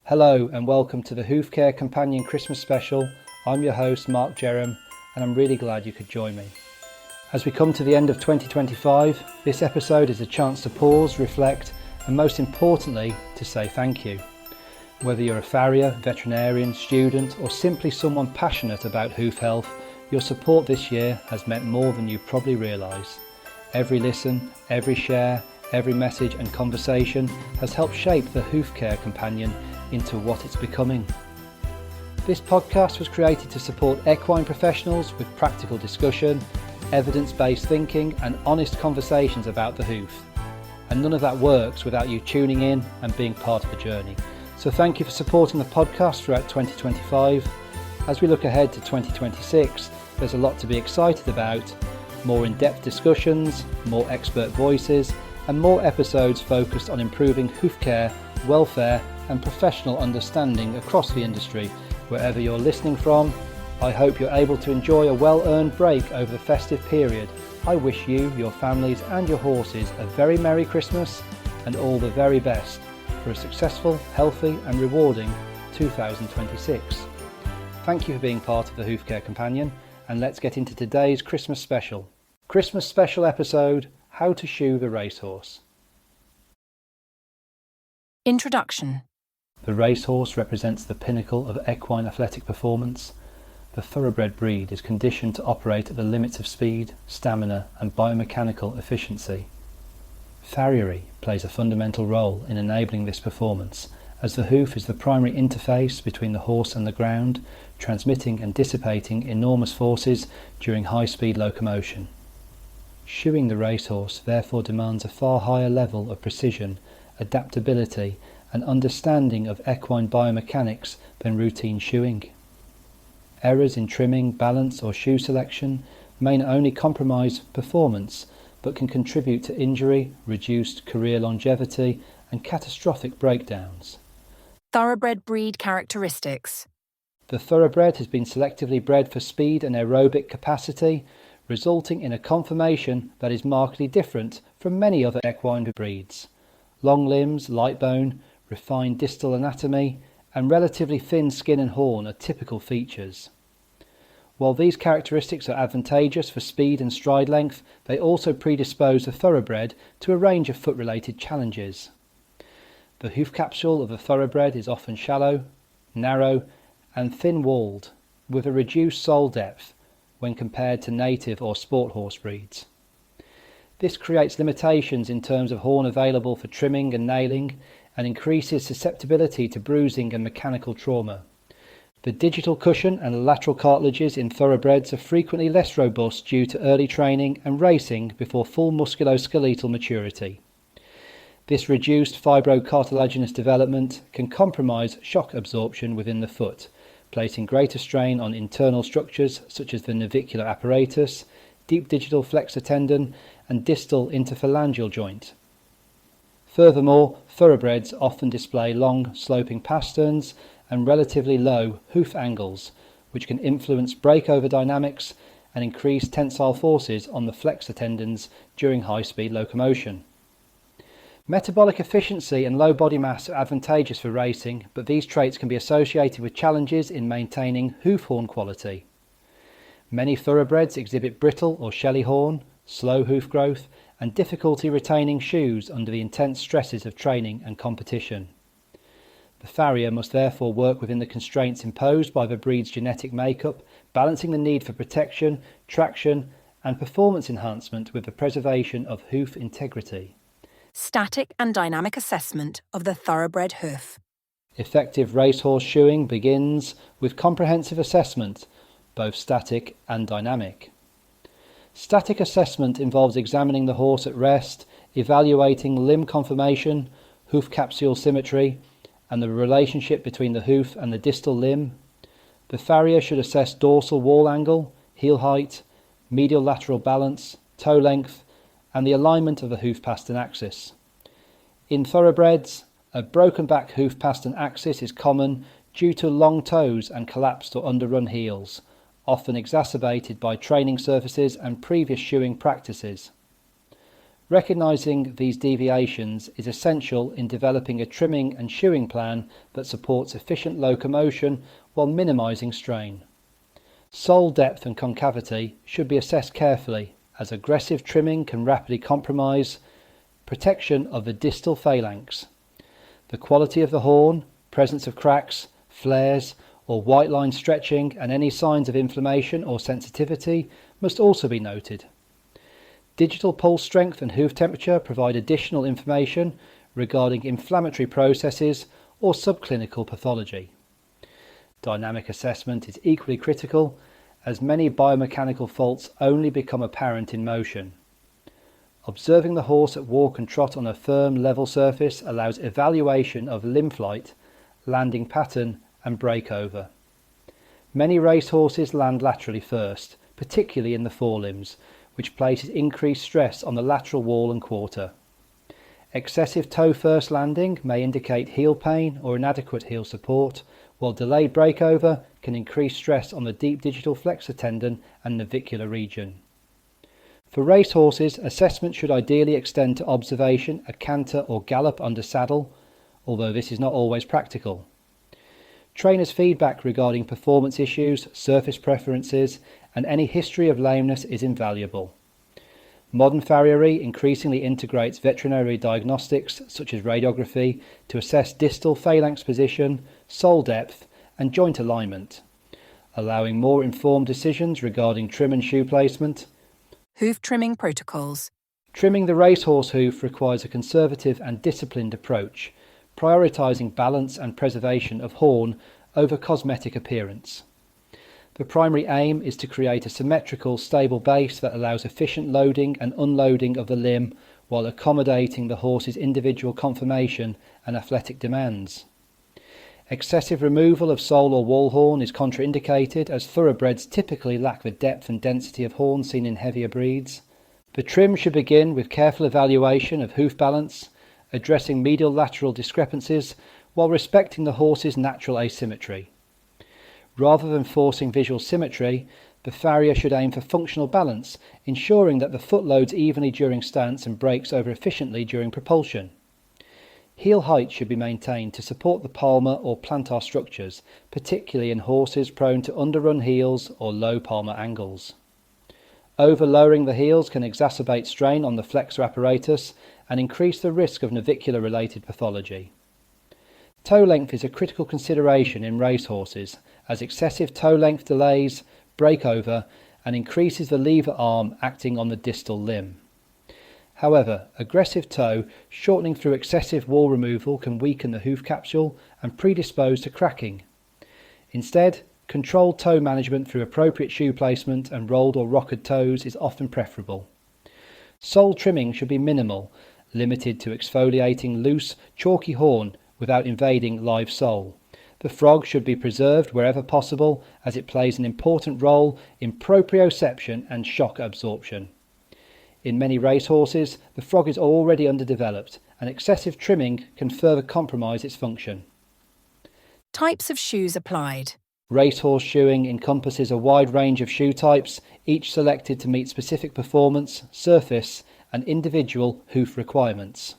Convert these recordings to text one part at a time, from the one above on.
Hello and welcome to the Hoofcare Companion Christmas Special. I'm your host Marc Jerram and I'm really glad you could join me. As we come to the end of 2025, this episode is a chance to pause, reflect and most importantly to say thank you. Whether you're a farrier, veterinarian, student or simply someone passionate about hoof health, your support this year has meant more than you probably realise. Every listen, every share, every message and conversation has helped shape the Hoofcare Companion into what it's becoming. This podcast was created to support equine professionals with practical discussion, evidence-based thinking and honest conversations about the hoof. And none of that works without you tuning in and being part of the journey. So thank you for supporting the podcast throughout 2025. As we look ahead to 2026, there's a lot to be excited about. More in-depth discussions, more expert voices and more episodes focused on improving hoof care, welfare and professional understanding across the industry. Wherever you're listening from, I hope you're able to enjoy a well-earned break over the festive period. I wish you, your families and your horses a very Merry Christmas and all the very best for a successful, healthy and rewarding 2026. Thank you for being part of the Hoofcare Companion and let's get into today's Christmas special. Christmas special episode, How to Shoe the Racehorse. Introduction. The racehorse represents the pinnacle of equine athletic performance. The thoroughbred breed is conditioned to operate at the limits of speed, stamina and biomechanical efficiency. Farriery plays a fundamental role in enabling this performance, as the hoof is the primary interface between the horse and the ground, transmitting and dissipating enormous forces during high-speed locomotion. Shoeing the racehorse therefore demands a far higher level of precision, adaptability and understanding of equine biomechanics than routine shoeing. Errors in trimming, balance or shoe selection may not only compromise performance but can contribute to injury, reduced career longevity and catastrophic breakdowns. Thoroughbred breed characteristics. The thoroughbred has been selectively bred for speed and aerobic capacity, resulting in a conformation that is markedly different from many other equine breeds. Long limbs, light bone, refined distal anatomy and relatively thin skin and horn are typical features. While these characteristics are advantageous for speed and stride length, they also predispose the thoroughbred to a range of foot-related challenges. The hoof capsule of a thoroughbred is often shallow, narrow and thin-walled, with a reduced sole depth when compared to native or sport horse breeds. This creates limitations in terms of horn available for trimming and nailing and increases susceptibility to bruising and mechanical trauma. The digital cushion and lateral cartilages in thoroughbreds are frequently less robust due to early training and racing before full musculoskeletal maturity. This reduced fibrocartilaginous development can compromise shock absorption within the foot, placing greater strain on internal structures such as the navicular apparatus, deep digital flexor tendon and distal interphalangeal joint. Furthermore, thoroughbreds often display long sloping pasterns and relatively low hoof angles, which can influence breakover dynamics and increase tensile forces on the flexor tendons during high-speed locomotion. Metabolic efficiency and low body mass are advantageous for racing, but these traits can be associated with challenges in maintaining hoof horn quality. Many thoroughbreds exhibit brittle or shelly horn, slow hoof growth and difficulty retaining shoes under the intense stresses of training and competition. The farrier must therefore work within the constraints imposed by the breed's genetic makeup, balancing the need for protection, traction and performance enhancement with the preservation of hoof integrity. Static and dynamic assessment of the thoroughbred hoof. Effective racehorse shoeing begins with comprehensive assessment, both static and dynamic. Static assessment involves examining the horse at rest, evaluating limb conformation, hoof capsule symmetry, and the relationship between the hoof and the distal limb. The farrier should assess dorsal wall angle, heel height, medial lateral balance, toe length, and the alignment of the hoof pastern axis. In thoroughbreds, a broken back hoof pastern axis is common due to long toes and collapsed or underrun heels, often exacerbated by training surfaces and previous shoeing practices. Recognising these deviations is essential in developing a trimming and shoeing plan that supports efficient locomotion while minimising strain. Sole depth and concavity should be assessed carefully, as aggressive trimming can rapidly compromise protection of the distal phalanx. The quality of the horn, presence of cracks, flares or white line stretching and any signs of inflammation or sensitivity must also be noted. Digital pulse strength and hoof temperature provide additional information regarding inflammatory processes or subclinical pathology. Dynamic assessment is equally critical, as many biomechanical faults only become apparent in motion. Observing the horse at walk and trot on a firm, level surface allows evaluation of limb flight, landing pattern and breakover. Many racehorses land laterally first, particularly in the forelimbs, which places increased stress on the lateral wall and quarter. Excessive toe first landing may indicate heel pain or inadequate heel support, while delayed breakover can increase stress on the deep digital flexor tendon and navicular region. For racehorses, assessment should ideally extend to observation at canter or gallop under saddle, although this is not always practical. Trainers' feedback regarding performance issues, surface preferences, and any history of lameness is invaluable. Modern farriery increasingly integrates veterinary diagnostics such as radiography to assess distal phalanx position, sole depth, and joint alignment, allowing more informed decisions regarding trim and shoe placement. Hoof trimming protocols. Trimming the racehorse hoof requires a conservative and disciplined approach, prioritising balance and preservation of horn over cosmetic appearance. The primary aim is to create a symmetrical, stable base that allows efficient loading and unloading of the limb while accommodating the horse's individual conformation and athletic demands. Excessive removal of sole or wall horn is contraindicated, as thoroughbreds typically lack the depth and density of horn seen in heavier breeds. The trim should begin with careful evaluation of hoof balance, addressing medial-lateral discrepancies while respecting the horse's natural asymmetry. Rather than forcing visual symmetry, the farrier should aim for functional balance, ensuring that the foot loads evenly during stance and breaks over efficiently during propulsion. Heel height should be maintained to support the palmar or plantar structures, particularly in horses prone to underrun heels or low palmar angles. Over-lowering the heels can exacerbate strain on the flexor apparatus and increase the risk of navicular-related pathology. Toe length is a critical consideration in racehorses, as excessive toe length delays breakover and increases the lever arm acting on the distal limb. However, aggressive toe shortening through excessive wall removal can weaken the hoof capsule and predispose to cracking. Instead, controlled toe management through appropriate shoe placement and rolled or rockered toes is often preferable. Sole trimming should be minimal, limited to exfoliating loose, chalky horn without invading live sole. The frog should be preserved wherever possible, as it plays an important role in proprioception and shock absorption. In many racehorses, the frog is already underdeveloped, and excessive trimming can further compromise its function. Types of shoes applied. Racehorse shoeing encompasses a wide range of shoe types, each selected to meet specific performance, surface, and individual hoof requirements.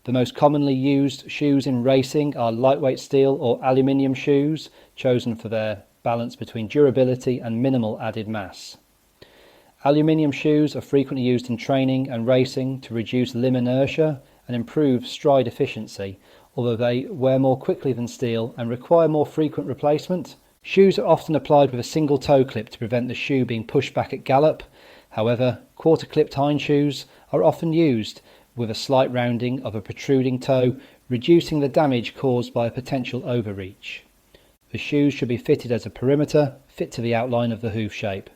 The most commonly used shoes in racing are lightweight steel or aluminium shoes, chosen for their balance between durability and minimal added mass. Aluminium shoes are frequently used in training and racing to reduce limb inertia and improve stride efficiency, although they wear more quickly than steel and require more frequent replacement. Shoes are often applied with a single toe clip to prevent the shoe being pushed back at gallop. However, quarter-clipped hind shoes are often used with a slight rounding of a protruding toe, reducing the damage caused by a potential overreach. The shoes should be fitted as a perimeter, fit to the outline of the hoof shape.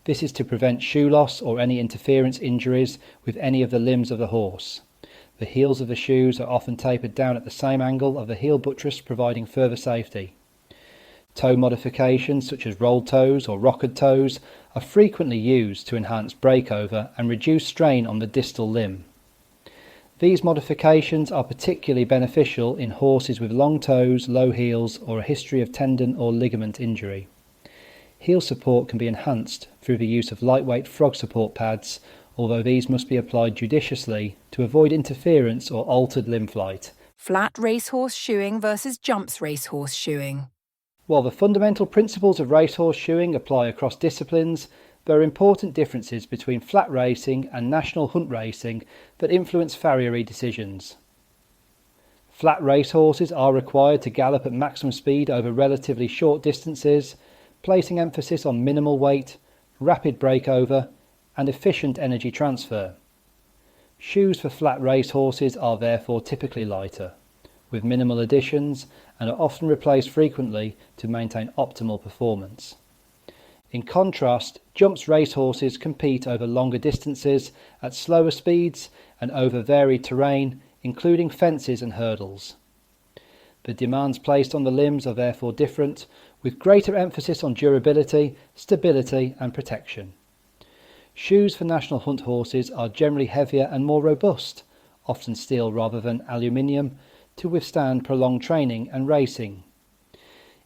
This is to prevent shoe loss or any interference injuries with any of the limbs of the horse. The heels of the shoes are often tapered down at the same angle of the heel buttress, providing further safety. Toe modifications such as rolled toes or rockered toes are frequently used to enhance breakover and reduce strain on the distal limb. These modifications are particularly beneficial in horses with long toes, low heels, or a history of tendon or ligament injury. Heel support can be enhanced through the use of lightweight frog support pads although these must be applied judiciously to avoid interference or altered limb flight. Flat racehorse shoeing versus jumps racehorse shoeing. While the fundamental principles of racehorse shoeing apply across disciplines, there are important differences between flat racing and national hunt racing that influence farriery decisions. Flat racehorses are required to gallop at maximum speed over relatively short distances, placing emphasis on minimal weight, rapid breakover, and efficient energy transfer. Shoes for flat racehorses are therefore typically lighter, with minimal additions, and are often replaced frequently to maintain optimal performance. In contrast, jumps racehorses compete over longer distances at slower speeds and over varied terrain, including fences and hurdles. The demands placed on the limbs are therefore different, with greater emphasis on durability, stability and protection. Shoes for national hunt horses are generally heavier and more robust, often steel rather than aluminium, to withstand prolonged training and racing.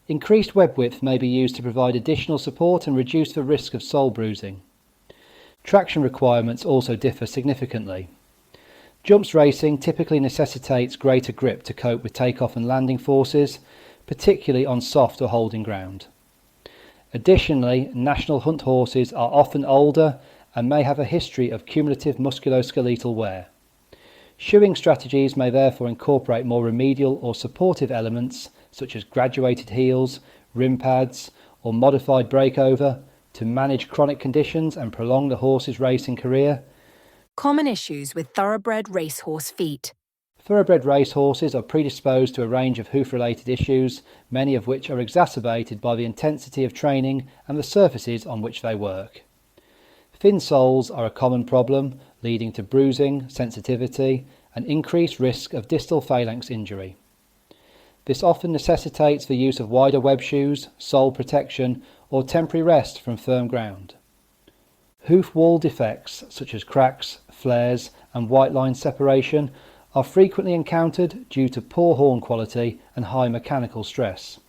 Increased web width may be used to provide additional support and reduce the risk of sole bruising. Traction requirements also differ significantly. Jumps racing typically necessitates greater grip to cope with takeoff and landing forces, particularly on soft or holding ground. Additionally, national hunt horses are often older and may have a history of cumulative musculoskeletal wear. Shoeing strategies may therefore incorporate more remedial or supportive elements such as graduated heels, rim pads, or modified breakover to manage chronic conditions and prolong the horse's racing career. Common issues with thoroughbred racehorse feet. Thoroughbred racehorses are predisposed to a range of hoof-related issues, many of which are exacerbated by the intensity of training and the surfaces on which they work. Thin soles are a common problem, leading to bruising, sensitivity, and increased risk of distal phalanx injury. This often necessitates the use of wider web shoes, sole protection, or temporary rest from firm ground. Hoof wall defects such as cracks, flares, and white line separation are frequently encountered due to poor horn quality and high mechanical stress.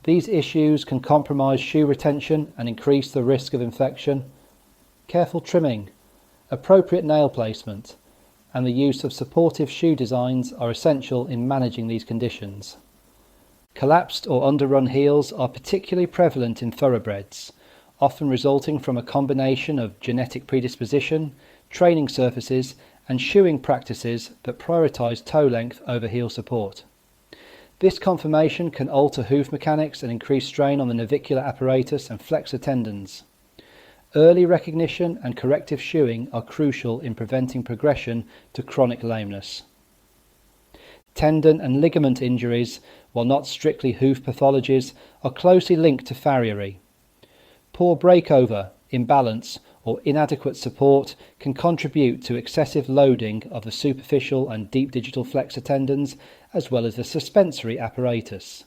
These issues can compromise shoe retention and increase the risk of infection. Careful trimming, appropriate nail placement, and the use of supportive shoe designs are essential in managing these conditions. Collapsed or underrun heels are particularly prevalent in thoroughbreds, often resulting from a combination of genetic predisposition, training surfaces, and shoeing practices that prioritise toe length over heel support. This conformation can alter hoof mechanics and increase strain on the navicular apparatus and flexor tendons. Early recognition and corrective shoeing are crucial in preventing progression to chronic lameness. Tendon and ligament injuries, while not strictly hoof pathologies, are closely linked to farriery. Poor breakover, imbalance, or inadequate support can contribute to excessive loading of the superficial and deep digital flexor tendons as well as the suspensory apparatus.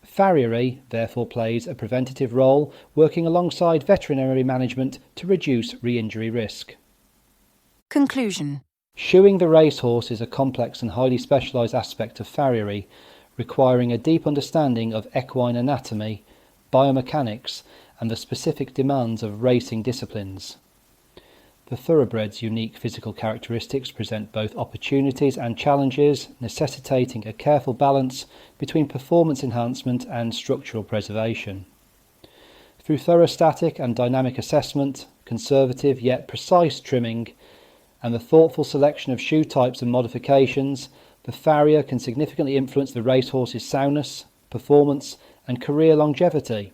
Farriery therefore plays a preventative role, working alongside veterinary management to reduce re-injury risk. Conclusion. Shoeing the racehorse is a complex and highly specialised aspect of farriery, requiring a deep understanding of equine anatomy, biomechanics, and the specific demands of racing disciplines. The thoroughbred's unique physical characteristics present both opportunities and challenges, necessitating a careful balance between performance enhancement and structural preservation. Through thorough static and dynamic assessment, conservative yet precise trimming, and the thoughtful selection of shoe types and modifications, the farrier can significantly influence the racehorse's soundness, performance, and career longevity.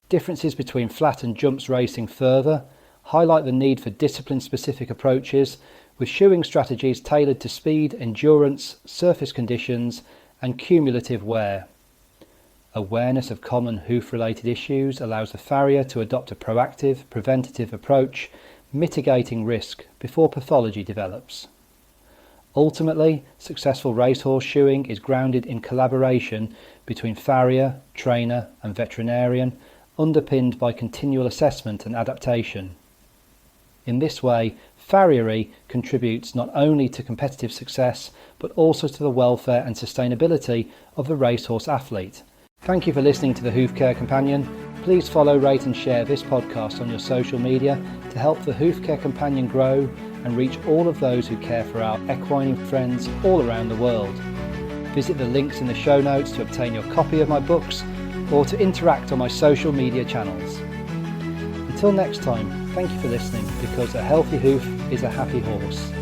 Differences between flat and jumps racing further highlight the need for discipline-specific approaches, with shoeing strategies tailored to speed, endurance, surface conditions, and cumulative wear. Awareness of common hoof-related issues allows the farrier to adopt a proactive, preventative approach, mitigating risk before pathology develops. Ultimately, successful racehorse shoeing is grounded in collaboration between farrier, trainer, and veterinarian, underpinned by continual assessment and adaptation. In this way, farriery contributes not only to competitive success, but also to the welfare and sustainability of the racehorse athlete. Thank you for listening to the Hoofcare Companion. Please follow, rate and share this podcast on your social media to help the Hoofcare Companion grow and reach all of those who care for our equine friends all around the world. Visit the links in the show notes to obtain your copy of my books or to interact on my social media channels. Until next time, thank you for listening, because a healthy hoof is a happy horse.